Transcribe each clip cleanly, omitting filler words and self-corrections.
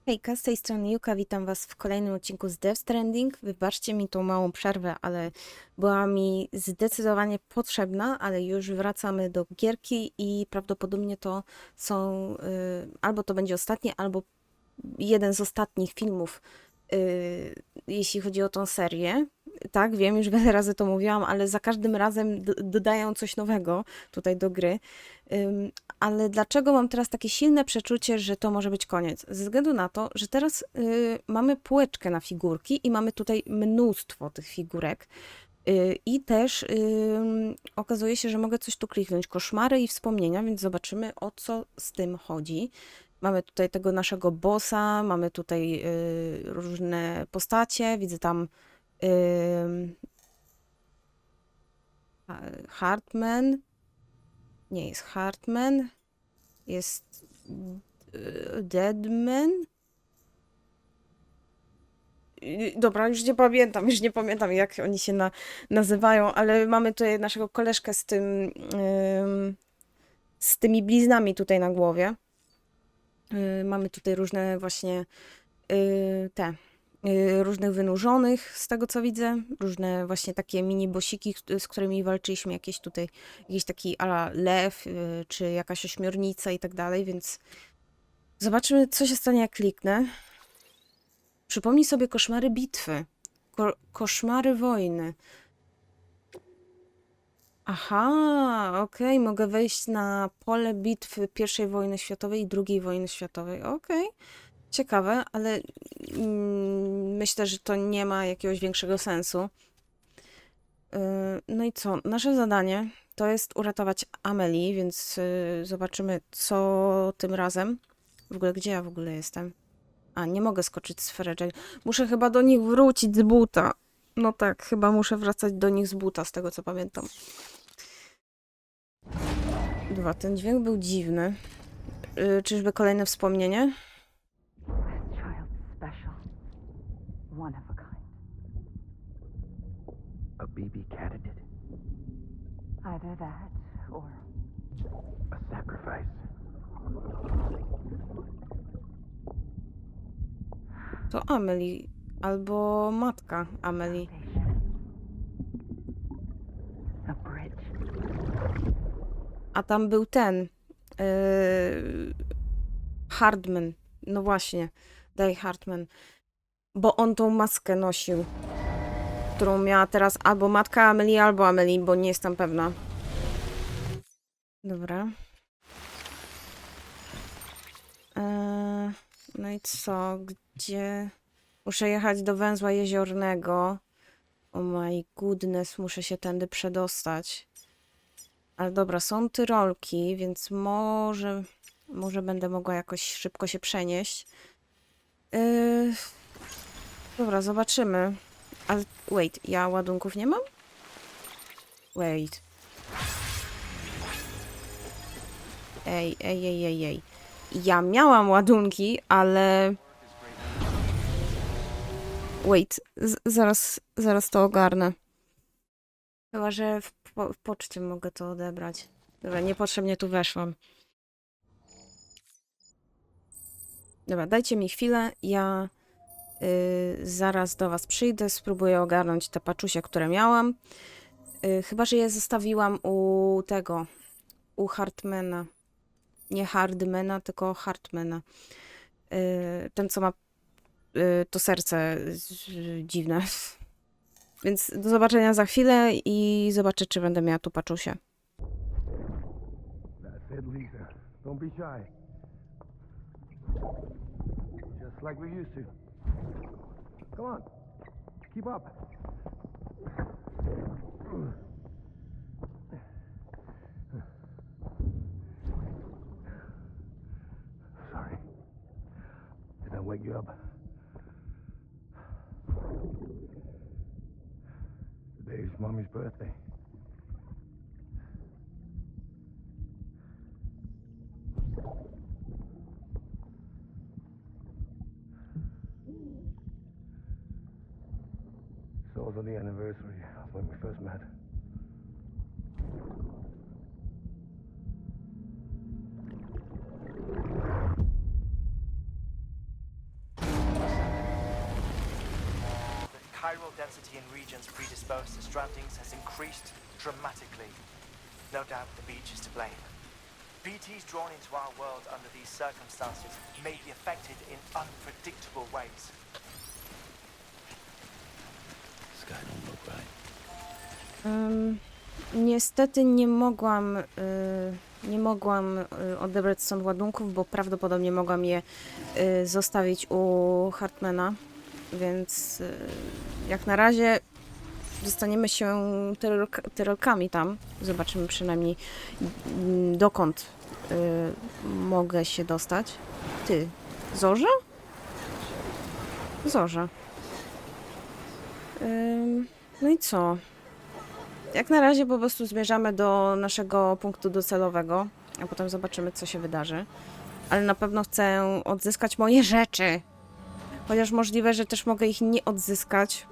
Hejka, z tej strony Juka, witam was w kolejnym odcinku z Stranding. Wybaczcie mi tą małą przerwę, ale była mi zdecydowanie potrzebna, ale już wracamy do gierki i prawdopodobnie to są, albo to będzie ostatni, albo jeden z ostatnich filmów, jeśli chodzi o tą serię. Tak, wiem, już wiele razy to mówiłam, ale za każdym razem dodają coś nowego tutaj do gry. Ale dlaczego mam teraz takie silne przeczucie, że to może być koniec? Ze względu na to, że teraz mamy półeczkę na figurki i mamy tutaj mnóstwo tych figurek. I też okazuje się, że mogę coś tu kliknąć. Koszmary i wspomnienia, więc zobaczymy, o co z tym chodzi. Mamy tutaj tego naszego bossa, mamy tutaj różne postacie. Widzę tam Hartman. Nie jest Hartman. Jest Deadman. Dobra, już nie pamiętam jak oni się nazywają, ale mamy tutaj naszego koleżkę z tymi bliznami tutaj na głowie. Mamy tutaj różne właśnie różnych wynurzonych, z tego co widzę. Różne właśnie takie mini bosiki, z którymi walczyliśmy. Jakiś taki ala lew, czy jakaś ośmiornica i tak dalej, więc zobaczymy, co się stanie, jak kliknę. Przypomnij sobie koszmary bitwy. Koszmary wojny. Aha, okej, mogę wejść na pole bitwy I wojny światowej i II wojny światowej. Okej, ciekawe, ale myślę, że to nie ma jakiegoś większego sensu. No i co? Nasze zadanie to jest uratować Amelie, więc zobaczymy, co tym razem. W ogóle, gdzie ja w ogóle jestem? A, nie mogę skoczyć z fereczek. Muszę chyba do nich wrócić z buta. No tak, chyba muszę wracać do nich z buta, z tego co pamiętam. Ten dźwięk był dziwny. Czyżby kolejne wspomnienie? A baby candidate? Either that or A sacrifice? To Amelie, albo matka Amelie. a bridge. A tam był ten. Hardman. No właśnie. Daj Hartman. Bo on tą maskę nosił. Którą miała teraz albo matka Amelie, albo Amelie, bo nie jestem pewna. Dobra. No i co? Gdzie? Muszę jechać do węzła jeziornego. Oh my goodness, muszę się tędy przedostać. Ale dobra, są tyrolki, więc może będę mogła jakoś szybko się przenieść. Dobra, zobaczymy. Ale wait, ja ładunków nie mam? Wait. Ej. Ja miałam ładunki, ale... Wait, zaraz to ogarnę. Chyba, że w poczcie mogę to odebrać. Dobra, niepotrzebnie tu weszłam. Dobra, dajcie mi chwilę, ja zaraz do was przyjdę, spróbuję ogarnąć te paczusie, które miałam. Chyba, że je zostawiłam u Hartmana. Nie Hardmana, tylko Hartmana. Ten, co ma to serce dziwne. Więc do zobaczenia za chwilę i zobaczę, czy będę miała tu paczusię. That's it, Lisa. Don't be shy. Just like we used to. Come on. Keep up. Sorry. Did I wake you up? Today's Mommy's birthday. It's also the anniversary of when we first met. chiral density in regions predisposed to strandings has increased dramatically. No doubt the beach is to blame. BTs drawn into our world under these circumstances may be affected in unpredictable ways. Sky don't look right. Niestety nie mogłam odebrać stąd ładunków, bo prawdopodobnie mogłam je zostawić u Hartmana, więc jak na razie zostaniemy się tyrolkami tam. Zobaczymy przynajmniej dokąd mogę się dostać. Ty, Zorza? Zorza. No i co? Jak na razie po prostu zmierzamy do naszego punktu docelowego, a potem zobaczymy, co się wydarzy. Ale na pewno chcę odzyskać moje rzeczy. Chociaż możliwe, że też mogę ich nie odzyskać.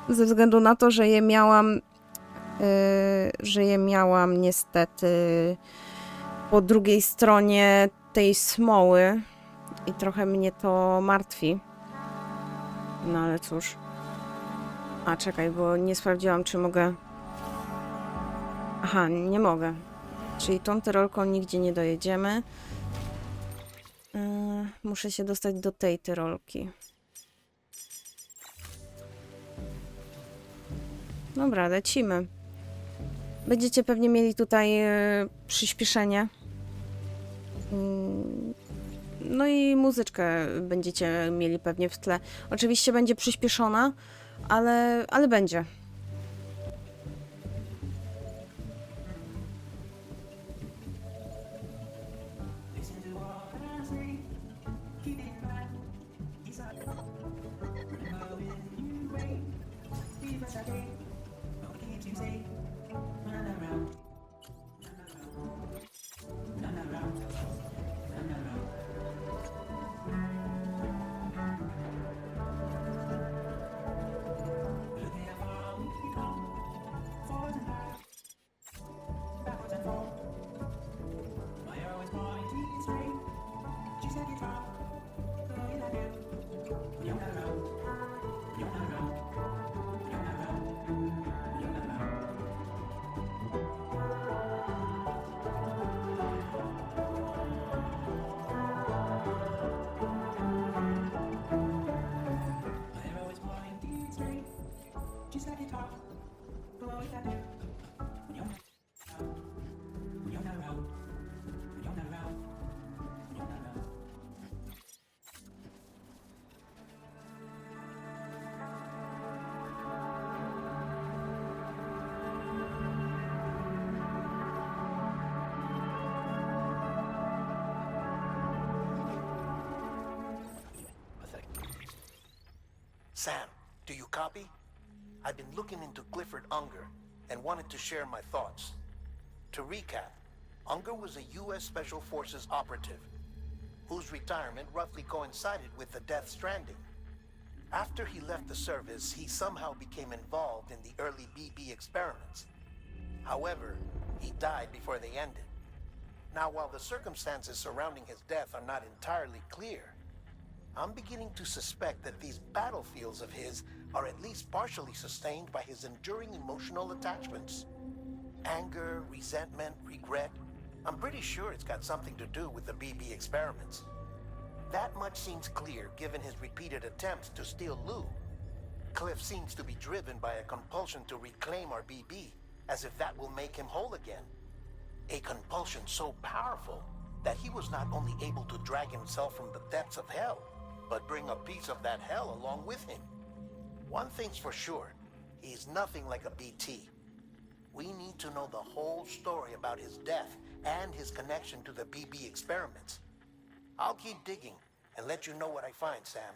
Ze względu na to, że je miałam niestety po drugiej stronie tej smoły. I trochę mnie to martwi. No ale cóż. A czekaj, bo nie sprawdziłam, czy mogę... Aha, nie mogę. Czyli tą tyrolką nigdzie nie dojedziemy. Muszę się dostać do tej tyrolki. Dobra, lecimy. Będziecie pewnie mieli tutaj przyspieszenie. No i muzyczkę będziecie mieli pewnie w tle. Oczywiście będzie przyspieszona, ale będzie. Sam, do you copy? I've been looking into Clifford Unger and wanted to share my thoughts. To recap, Unger was a U.S. Special Forces operative whose retirement roughly coincided with the Death Stranding. After he left the service, he somehow became involved in the early BB experiments. However, he died before they ended. Now, while the circumstances surrounding his death are not entirely clear, I'm beginning to suspect that these battlefields of his are at least partially sustained by his enduring emotional attachments. Anger, resentment, regret. I'm pretty sure it's got something to do with the BB experiments. That much seems clear given his repeated attempts to steal Lou. Cliff seems to be driven by a compulsion to reclaim our BB, as if that will make him whole again. A compulsion so powerful that he was not only able to drag himself from the depths of hell, but bring a piece of that hell along with him. One thing's for sure, he's nothing like a BT. We need to know the whole story about his death and his connection to the BB experiments. I'll keep digging and let you know what I find, Sam.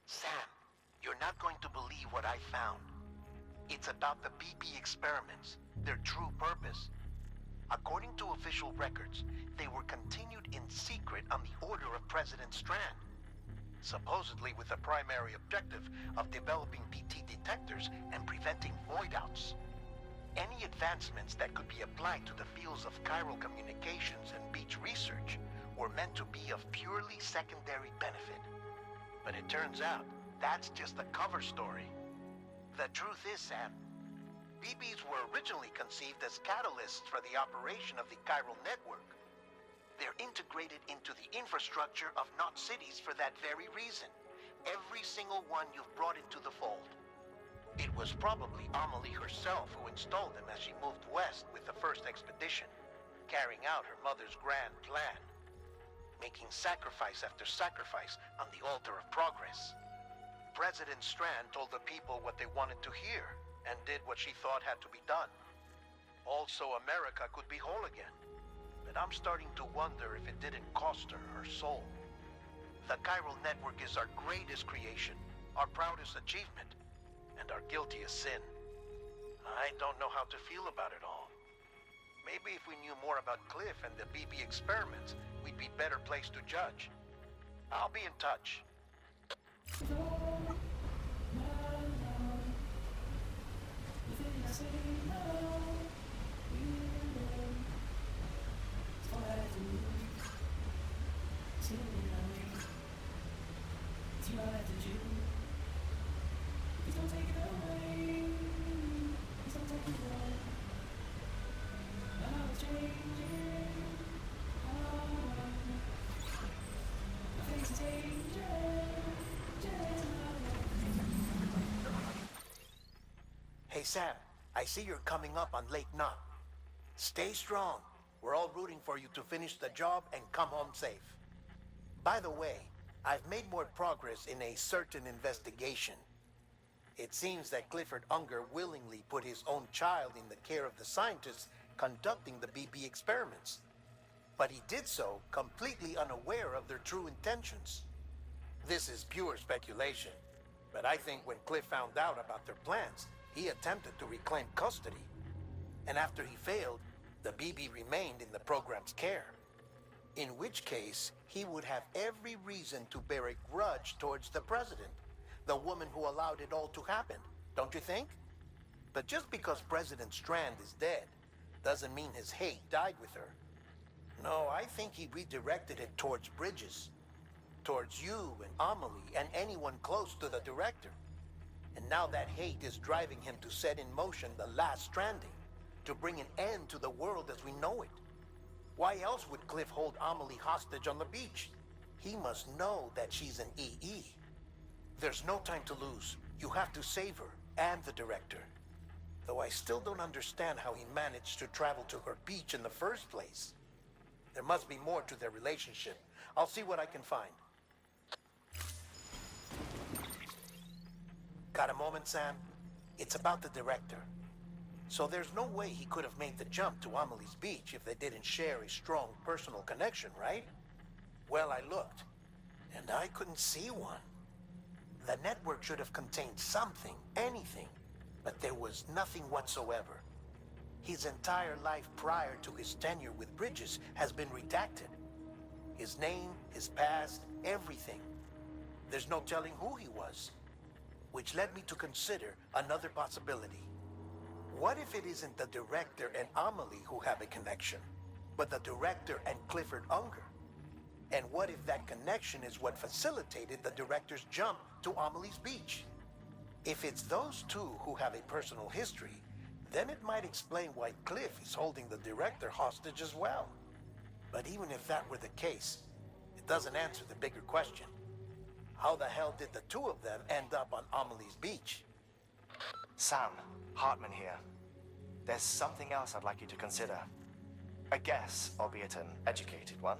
Sam, you're not going to believe what I found. It's about the BB experiments, their true purpose. According to official records, they were continued in secret on the order of President Strand, supposedly with the primary objective of developing BT detectors and preventing voidouts. Any advancements that could be applied to the fields of chiral communications and beach research were meant to be of purely secondary benefit. But it turns out, that's just the cover story. The truth is, Sam, BBs were originally conceived as catalysts for the operation of the chiral network. They're integrated into the infrastructure of not cities for that very reason. Every single one you've brought into the fold. It was probably Amelie herself who installed them as she moved west with the first expedition, carrying out her mother's grand plan, making sacrifice after sacrifice on the altar of progress. President Strand told the people what they wanted to hear and did what she thought had to be done. Also, America could be whole again. But I'm starting to wonder if it didn't cost her her soul. The chiral network is our greatest creation, our proudest achievement, and our guiltiest sin. I don't know how to feel about it all. Maybe if we knew more about Cliff and the BB experiments, we'd be better placed to judge. I'll be in touch. Hey Sam, I see you're coming up on Lake Knot. Stay strong. We're all rooting for you to finish the job and come home safe. By the way, I've made more progress in a certain investigation. It seems that Clifford Unger willingly put his own child in the care of the scientists conducting the BB experiments. But he did so completely unaware of their true intentions. This is pure speculation, but I think when Cliff found out about their plans, he attempted to reclaim custody. And after he failed, the BB remained in the program's care. In which case, he would have every reason to bear a grudge towards the president, the woman who allowed it all to happen, don't you think? But just because President Strand is dead, doesn't mean his hate died with her. No, I think he redirected it towards Bridges, towards you and Amelie and anyone close to the director. And now that hate is driving him to set in motion the last Stranding, to bring an end to the world as we know it. Why else would Cliff hold Amelie hostage on the beach? He must know that she's an EE. There's no time to lose. You have to save her and the director. Though I still don't understand how he managed to travel to her beach in the first place. There must be more to their relationship. I'll see what I can find. Got a moment, Sam? It's about the director. So there's no way he could have made the jump to Amelie's beach if they didn't share a strong personal connection, right? Well, I looked, and I couldn't see one. The network should have contained something, anything, but there was nothing whatsoever. His entire life prior to his tenure with Bridges has been redacted. His name, his past, everything. There's no telling who he was. Which led me to consider another possibility. What if it isn't the director and Amelie who have a connection, but the director and Clifford Unger? And what if that connection is what facilitated the director's jump to Amelie's beach? If it's those two who have a personal history, then it might explain why Cliff is holding the director hostage as well. But even if that were the case, it doesn't answer the bigger question. How the hell did the two of them end up on Amelie's beach? Sam, Hartman here. There's something else I'd like you to consider. A guess, albeit an educated one,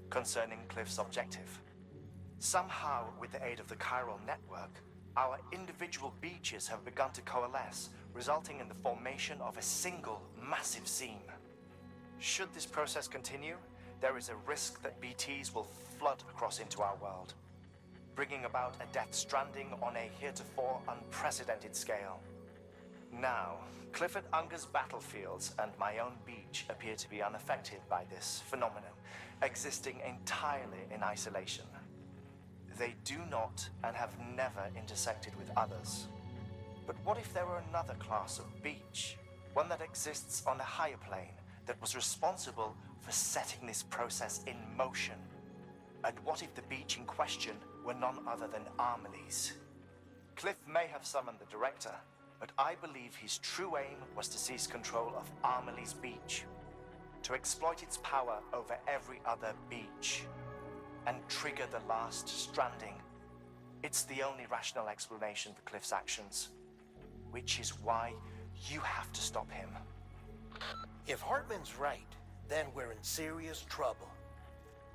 concerning Cliff's objective. Somehow, with the aid of the chiral network, our individual beaches have begun to coalesce, resulting in the formation of a single massive seam. Should this process continue, there is a risk that BTs will flood across into our world, bringing about a death stranding on a heretofore unprecedented scale. Now, Clifford Unger's battlefields and my own beach appear to be unaffected by this phenomenon, existing entirely in isolation. They do not and have never intersected with others. But what if there were another class of beach, one that exists on a higher plane, that was responsible for setting this process in motion? And what if the beach in question were none other than Amelie's? Cliff may have summoned the director, but I believe his true aim was to seize control of Amelie's beach, to exploit its power over every other beach, and trigger the last stranding. It's the only rational explanation for Cliff's actions, which is why you have to stop him. If Hartman's right, then we're in serious trouble.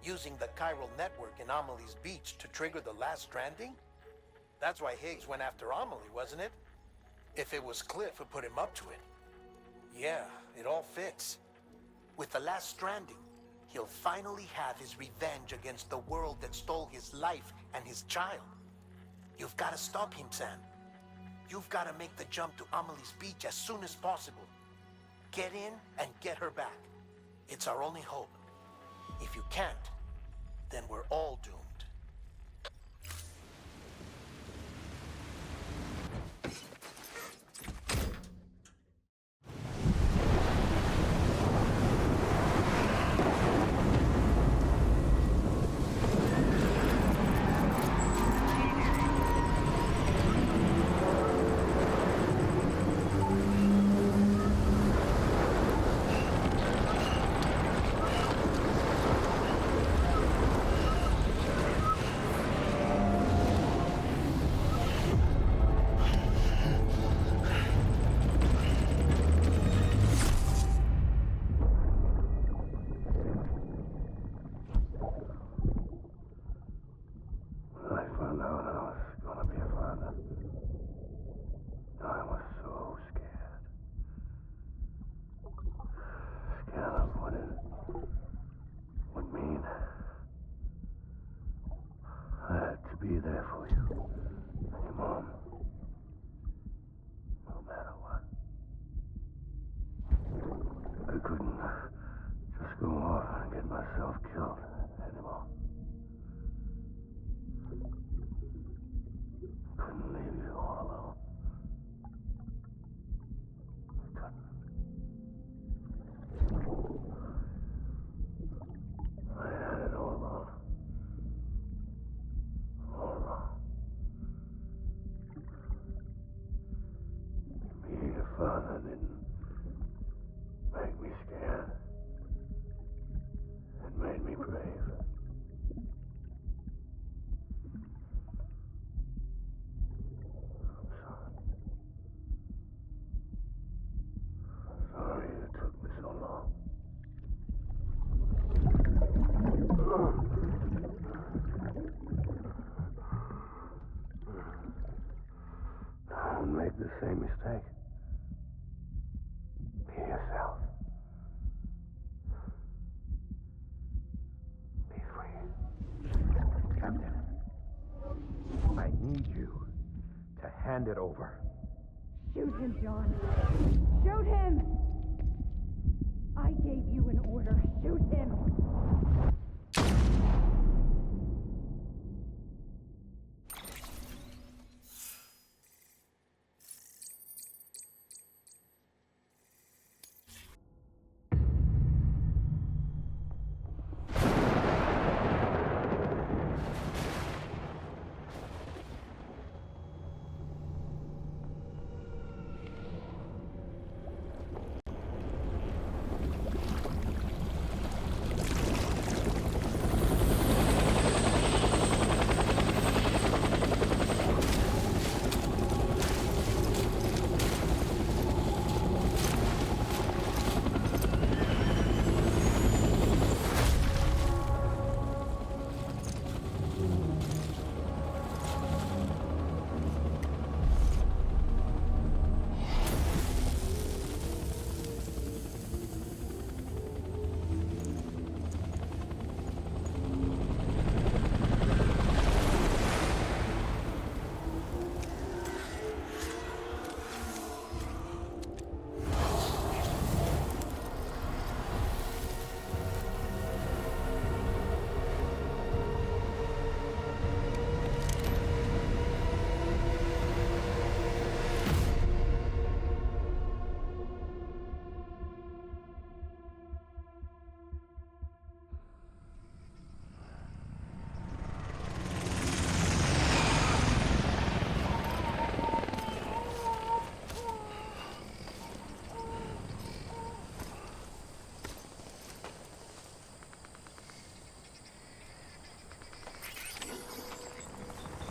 Using the chiral network in Amelie's beach to trigger the last stranding? That's why Higgs went after Amelie, wasn't it? If it was Cliff who put him up to it. Yeah, it all fits. With the last stranding, he'll finally have his revenge against the world that stole his life and his child. You've got to stop him, Sam. You've got to make the jump to Amelie's beach as soon as possible. Get in and get her back. It's our only hope. If you can't, then we're all doomed. I found out I was gonna be a father. I was so scared. Scared of what it would mean. I had to be there for you and your mom. No matter what. I couldn't just go off and get myself killed anymore. Couldn't leave you all alone. Couldn't. I had it all wrong. All wrong. Being a father didn't make me scared. It made me brave. Sorry it took me so long. Don't make the same mistake. Be yourself. Be free. Captain, I need you to hand it over. Shoot him, John. Shoot him! I gave you an order. Shoot him!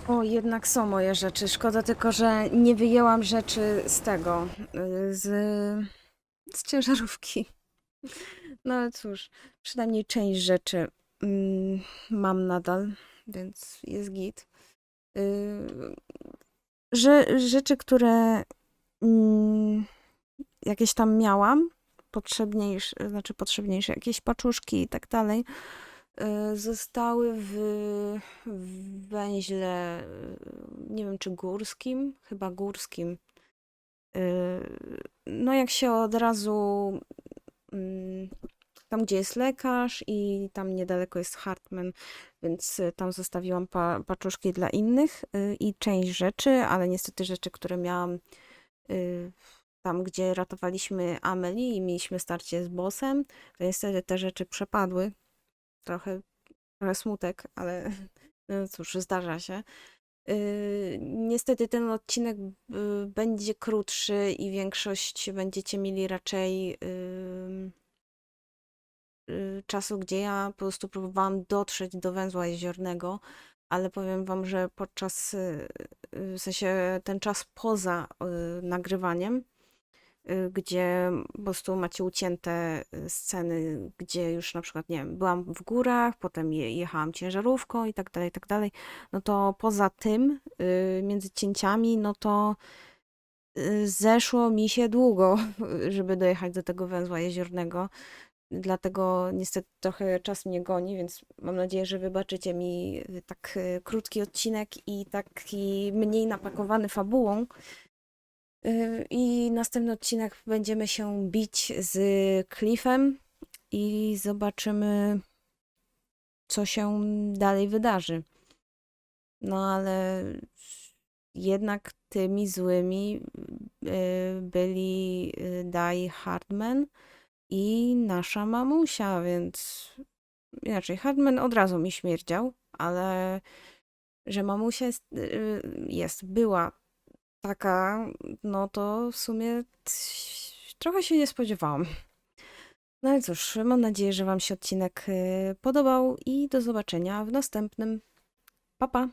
O, jednak są moje rzeczy. Szkoda tylko, że nie wyjęłam rzeczy z tego, z, z ciężarówki. No ale cóż, przynajmniej część rzeczy mam nadal, więc jest git. Rzeczy, które jakieś tam miałam, potrzebniejsze, jakieś paczuszki i tak dalej, zostały w węźle, nie wiem czy górskim, chyba górskim. No jak się od razu tam, gdzie jest lekarz i tam niedaleko jest Hartman, więc tam zostawiłam paczuszki dla innych i część rzeczy, ale niestety rzeczy, które miałam tam, gdzie ratowaliśmy Amelie i mieliśmy starcie z bossem, to niestety te rzeczy przepadły. Trochę smutek, ale no cóż, zdarza się. Niestety ten odcinek będzie krótszy i większość będziecie mieli raczej czasu, gdzie ja po prostu próbowałam dotrzeć do węzła jeziornego, ale powiem wam, że podczas, w sensie ten czas poza nagrywaniem, gdzie po prostu macie ucięte sceny, gdzie już na przykład, nie wiem, byłam w górach, potem jechałam ciężarówką i tak dalej, no to poza tym, między cięciami, no to zeszło mi się długo, żeby dojechać do tego węzła jeziornego. Dlatego niestety trochę czas mnie goni, więc mam nadzieję, że wybaczycie mi tak krótki odcinek i taki mniej napakowany fabułą. I następny odcinek będziemy się bić z Cliffem i zobaczymy, co się dalej wydarzy. No ale jednak tymi złymi byli Die Hardman i nasza mamusia, więc inaczej, Hardman od razu mi śmierdział, ale że mamusia była taka, no to w sumie trochę się nie spodziewałam. No ale cóż, mam nadzieję, że wam się odcinek podobał i do zobaczenia w następnym. Pa, pa!